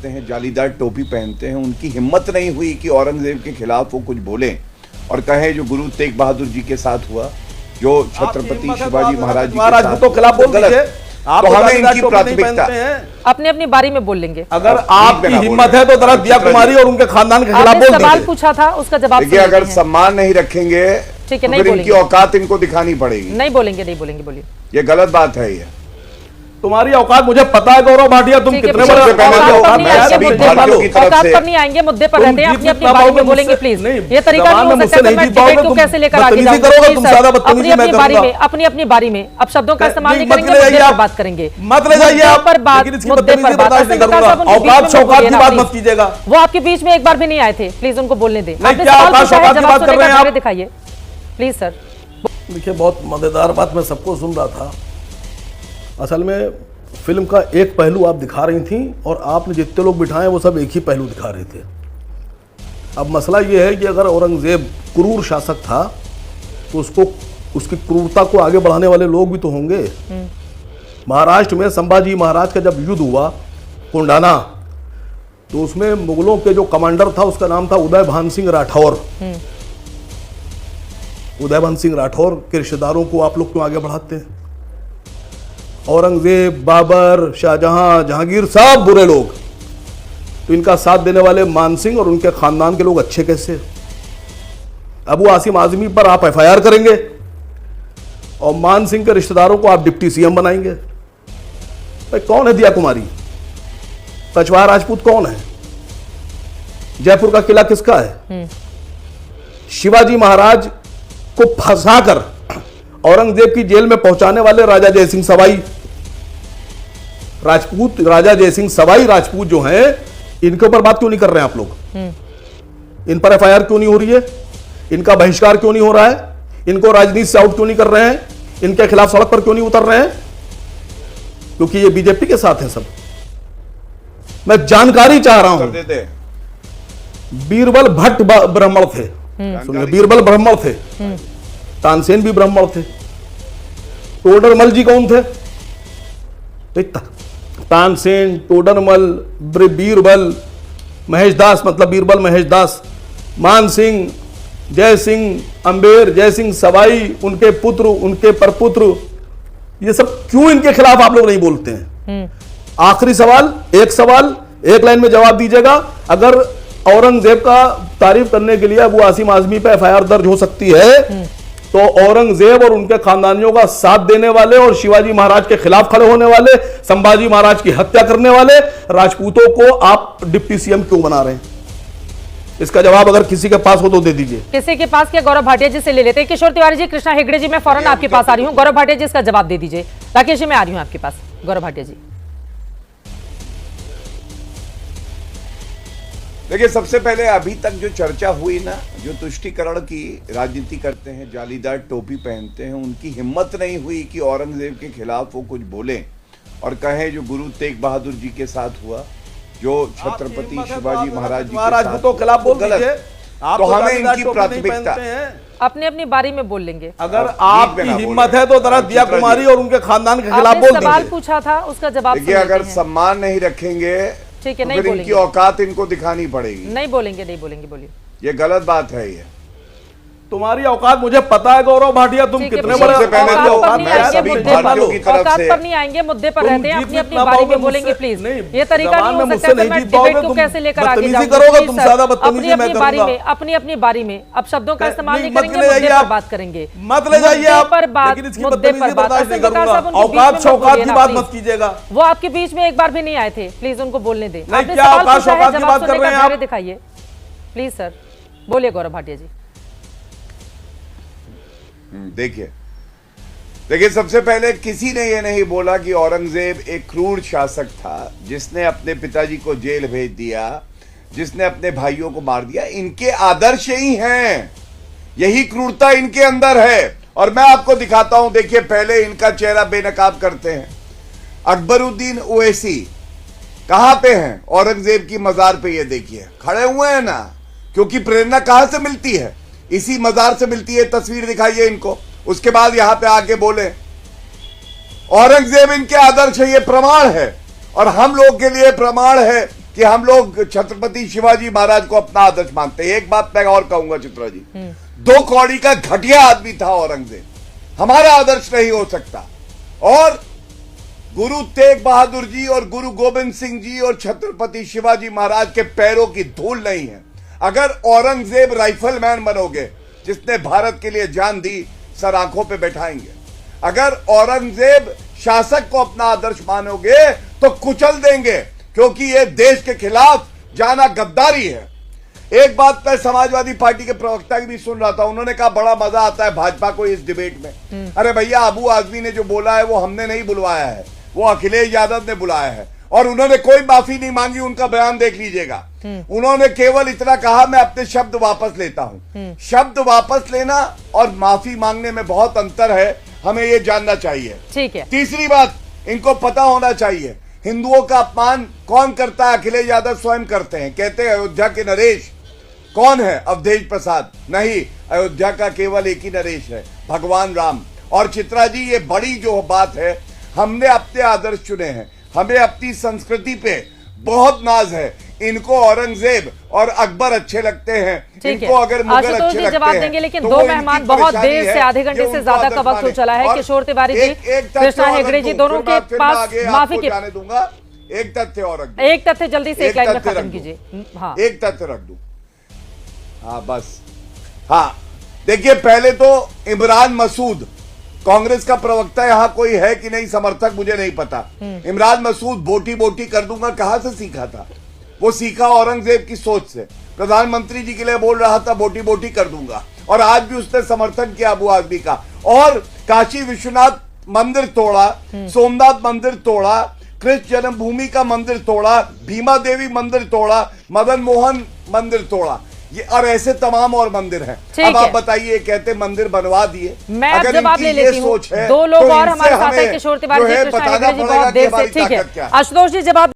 करते हैं, जालीदार टोपी पहनते हैं, उनकी हिम्मत नहीं हुई कि औरंगजेब के खिलाफ वो कुछ बोलें और कहे जो गुरु तेग बहादुर जी के साथ हुआ, जो छत्रपति शिवाजी महाराज जी के साथ खिलाफ बोल गलत। तो हमें इनकी प्राथमिकता अपनी अपनी बारी में बोल लेंगे। अगर आपकी हिम्मत है तो जरा दिया कुमारी और उनके खानदान के खिलाफ बोल दीजिए। सवाल पूछा था, उसका जवाब देखिए, अगर सम्मान नहीं रखेंगे ठीक है, तो नहीं फिर इनकी औकात इनको दिखानी पड़ेगी। नहीं बोलेंगे, नहीं बोलेंगे, बोलिए। ये गलत बात है। ये तुम्हारी औकात मुझे पता है गौरव भाटिया, तुम कितने बड़े औकात पर नहीं आएंगे, मुद्दे पर रहते हैं, अपनी अपनी बारी में बोलेंगे प्लीज। ये तरीका नहीं हो सकता, मैं डिबेट को कैसे लेकर आगे जाऊंगा? अपनी अपनी बारी में, अपनी अपनी बारी में अब शब्दों का इस्तेमाल नहीं करेंगे, मुद्दे पर बात करेंगे। मत ले जाइए आप पर बात, मुद्दे पर बात। औकात शौकात की बात मत कीजिएगा। वो आपके बीच में एक बार भी नहीं आए थे, प्लीज उनको बोलने दें। आपने सवाल पूछा है, जवाब सुनने का धैर्य दिखाइए प्लीज सर। देखिए, बहुत मजेदार बात मैं सबको सुन रहा था। असल में फिल्म का एक पहलू आप दिखा रही थी और आपने जितने लोग बिठाए वो सब एक ही पहलू दिखा रहे थे। अब मसला ये है कि अगर औरंगजेब क्रूर शासक था तो उसको, उसकी क्रूरता को आगे बढ़ाने वाले लोग भी तो होंगे। महाराष्ट्र में संभाजी महाराज का जब युद्ध हुआ कोंडाना, तो उसमें मुगलों के जो कमांडर था उसका नाम था उदय भान सिंह राठौर। उदय भान सिंह राठौर के रिश्तेदारों को आप लोग क्यों आगे बढ़ाते हैं? औरंगजेब, बाबर, शाहजहां, जहांगीर सब बुरे लोग, तो इनका साथ देने वाले मान सिंह और उनके खानदान के लोग अच्छे कैसे? अबू आसिम आजमी पर आप एफआईआर करेंगे और मान सिंह के रिश्तेदारों को आप डिप्टी सीएम बनाएंगे। भाई कौन है दिया कुमारी? कछवाहा राजपूत कौन है? जयपुर का किला किसका है? शिवाजी महाराज को फंसाकर औरंगजेब की जेल में पहुंचाने वाले राजा जयसिंह सवाई राजपूत, राजा जयसिंह सवाई राजपूत जो हैं, इनके ऊपर बात क्यों नहीं कर रहे हैं आप लोग? इन पर एफआईआर क्यों नहीं हो रही है? इनका बहिष्कार क्यों नहीं हो रहा है? इनको राजनीति से आउट क्यों नहीं कर रहे हैं? इनके खिलाफ सड़क पर क्यों नहीं उतर रहे हैं? क्योंकि ये बीजेपी के साथ हैं सब। मैं जानकारी चाह रहा हूं। बीरबल भट्ट ब्राह्मण थे, सुनिए, बीरबल ब्राह्मण थे, तानसेन भी ब्राह्मण थे। टोडरमल जी कौन थे? तानसेन, टोडरमल, बीरबल, महेश दास, मतलब बीरबल महेश दास, मान सिंह, जय सिंह अंबेर, जय सिंह सवाई, उनके पुत्र, उनके परपुत्र, ये सब क्यों इनके खिलाफ आप लोग नहीं बोलते हैं? आखिरी सवाल, एक लाइन में जवाब दीजिएगा। अगर औरंगजेब का तारीफ करने के लिए अबू आसिम आजमी पे एफआईआर दर्ज हो सकती है, तो औरंगजेब और उनके खानदानियों का साथ देने वाले और शिवाजी महाराज के खिलाफ खड़े होने वाले, संभाजी महाराज की हत्या करने वाले राजपूतों को आप डिप्टी सीएम क्यों बना रहे हैं? इसका जवाब अगर किसी के पास हो तो दे दीजिए। किसी के पास क्या? गौरव भाटिया जी से ले लेते हैं। किशोर तिवारी जी, कृष्णा हेगड़े जी, मैं फौरन आपके पास आ रही हूँ। गौरव भाटिया जी इसका जवाब दे दीजिए। राकेश जी, मैं आ रही हूँ आपके पास। गौरव भाटिया जी, देखिए, सबसे पहले अभी तक जो चर्चा हुई ना, जो तुष्टीकरण की राजनीति करते हैं, जालीदार टोपी पहनते हैं, उनकी हिम्मत नहीं हुई कि औरंगजेब के खिलाफ वो कुछ बोलें और कहे जो गुरु तेग बहादुर जी के साथ हुआ, जो छत्रपति शिवाजी महाराज जी के साथ, खिलाफ बोल गलत। तो हमें इनकी प्राथमिकता अपनी अपनी बारी में बोल लेंगे। अगर आपकी हिम्मत है तो जरा दिया कुमारी और उनके खानदान के खिलाफ बोल दीजिए। सवाल पूछा था, उसका जवाब देखिए, अगर सम्मान नहीं रखेंगे ठीक है, तो नहीं फिर इनकी औकात इनको दिखानी पड़ेगी। नहीं बोलेंगे, नहीं बोलेंगे, बोलिए। ये गलत बात है। ये तुम्हारी औकात मुझे पता है गौरव भाटिया, तुम कितने बड़े औकात पर नहीं आएंगे, मुद्दे पर रहते हैं, अपनी अपनी बारी में बोलेंगे प्लीज। ये तरीका नहीं हो सकता, मैं डिबेट को कैसे लेकर आगे जाऊंगा? अपनी अपनी बारी में, अपनी अपनी बारी में अब शब्दों का इस्तेमाल नहीं करेंगे, मुद्दे पर बात करेंगे। मत ले जाइए आप, पर बात, मुद्दे पर बात। औकात शौकात की बात मत कीजिएगा। वो आपके बीच में एक बार भी नहीं आए थे, प्लीज उनको बोलने दें। आपने क्या सवाल औकात पूछा है, शौकात की जवाब बात कर सुनने रहे का हैं धैर्य दिखाइए प्लीज सर। बोलिए गौरव भाटिया जी। देखिए, सबसे पहले किसी ने यह नहीं बोला कि औरंगजेब एक क्रूर शासक था जिसने अपने पिताजी को जेल भेज दिया, जिसने अपने भाइयों को मार दिया। इनके आदर्श ही हैं, यही क्रूरता इनके अंदर है। और मैं आपको दिखाता हूं। देखिए, पहले इनका चेहरा बेनकाब करते हैं। अकबरुद्दीन ओवैसी कहां पे हैं? औरंगजेब की मजार पे। ये देखिए, खड़े हुए हैं ना, क्योंकि प्रेरणा कहां से मिलती है? इसी मजार से मिलती है। तस्वीर दिखाइए इनको, उसके बाद यहां पे आके बोले। औरंगजेब इनके आदर्श है, ये प्रमाण है। और हम लोग के लिए प्रमाण है कि हम लोग छत्रपति शिवाजी महाराज को अपना आदर्श मानते हैं। एक बात मैं और कहूंगा चित्रा जी, 2 कौड़ी का घटिया आदमी था औरंगजेब, हमारा आदर्श नहीं हो सकता। और गुरु तेग बहादुर जी और गुरु गोविंद सिंह जी और छत्रपति शिवाजी महाराज के पैरों की धूल नहीं है। अगर औरंगजेब राइफलमैन बनोगे जिसने भारत के लिए जान दी, सर आंखों पे बैठाएंगे। अगर औरंगजेब शासक को अपना आदर्श मानोगे तो कुचल देंगे, क्योंकि ये देश के खिलाफ जाना गद्दारी है। एक बात मैं समाजवादी पार्टी के प्रवक्ता की भी सुन रहा था, उन्होंने कहा बड़ा मजा आता है भाजपा को इस डिबेट में। अरे भैया, अबू आजमी ने जो बोला है वो हमने नहीं बुलवाया है, वो अखिलेश यादव ने बुलाया है, और उन्होंने कोई माफी नहीं मांगी। उनका बयान देख लीजिएगा। उन्होंने केवल इतना कहा मैं अपने शब्द वापस लेता हूं। शब्द वापस लेना और माफी मांगने में बहुत अंतर है, हमें ये जानना चाहिए। ठीक है। तीसरी बात, इनको पता होना चाहिए हिंदुओं का अपमान कौन करता है। अखिलेश यादव स्वयं करते हैं, कहते हैं अयोध्या के नरेश कौन है, अवधेश प्रसाद नहीं, अयोध्या का केवल एक ही नरेश है, भगवान राम। और चित्रा जी, ये बड़ी जो बात है, हमने अपने आदर्श चुने हैं, हमें अपनी संस्कृति पे बहुत नाज है। इनको औरंगजेब और अकबर अच्छे लगते हैं, इनको अगर मुगल अच्छे लगते जवाब हैं, देंगे, लेकिन तो 2 मेहमान बहुत देर से, आधे घंटे से ज्यादा का वक्त हो चला है। किशोर तिवारी जी, कृष्णा हेगड़े जी, दोनों के पास माफी के जाने दूंगा। एक तथ्य और रख, एक तथ्य जल्दी से एक लाइन में खत्म कीजिए। हाँ, एक तथ्य रख दूं। हाँ बस, हाँ देखिए, पहले तो इमरान मसूद, कांग्रेस का प्रवक्ता यहां कोई है कि नहीं, समर्थक मुझे नहीं पता। इमरान मसूद बोटी बोटी कर दूंगा कहां से सीखा था? वो सीखा औरंगजेब की सोच से। प्रधानमंत्री जी के लिए बोल रहा था बोटी बोटी कर दूंगा, और आज भी उसने समर्थन किया अबू आजमी का। और काशी विश्वनाथ मंदिर तोड़ा, सोमनाथ मंदिर तोड़ा, कृष्ण जन्मभूमि का मंदिर तोड़ा, भीमा देवी मंदिर तोड़ा, मदन मोहन मंदिर तोड़ा, ये और ऐसे तमाम और मंदिर हैं। अब आप बताइए, कहते मंदिर बनवा दिए। मैं अगर जवाब ले लेती हूँ, 2 लोग और हमारे साथ हैं, किशोर तिवारी जी, कृष्णा हेगड़े जी, बहुत देर से। ठीक है आशुतोष जी, जवाब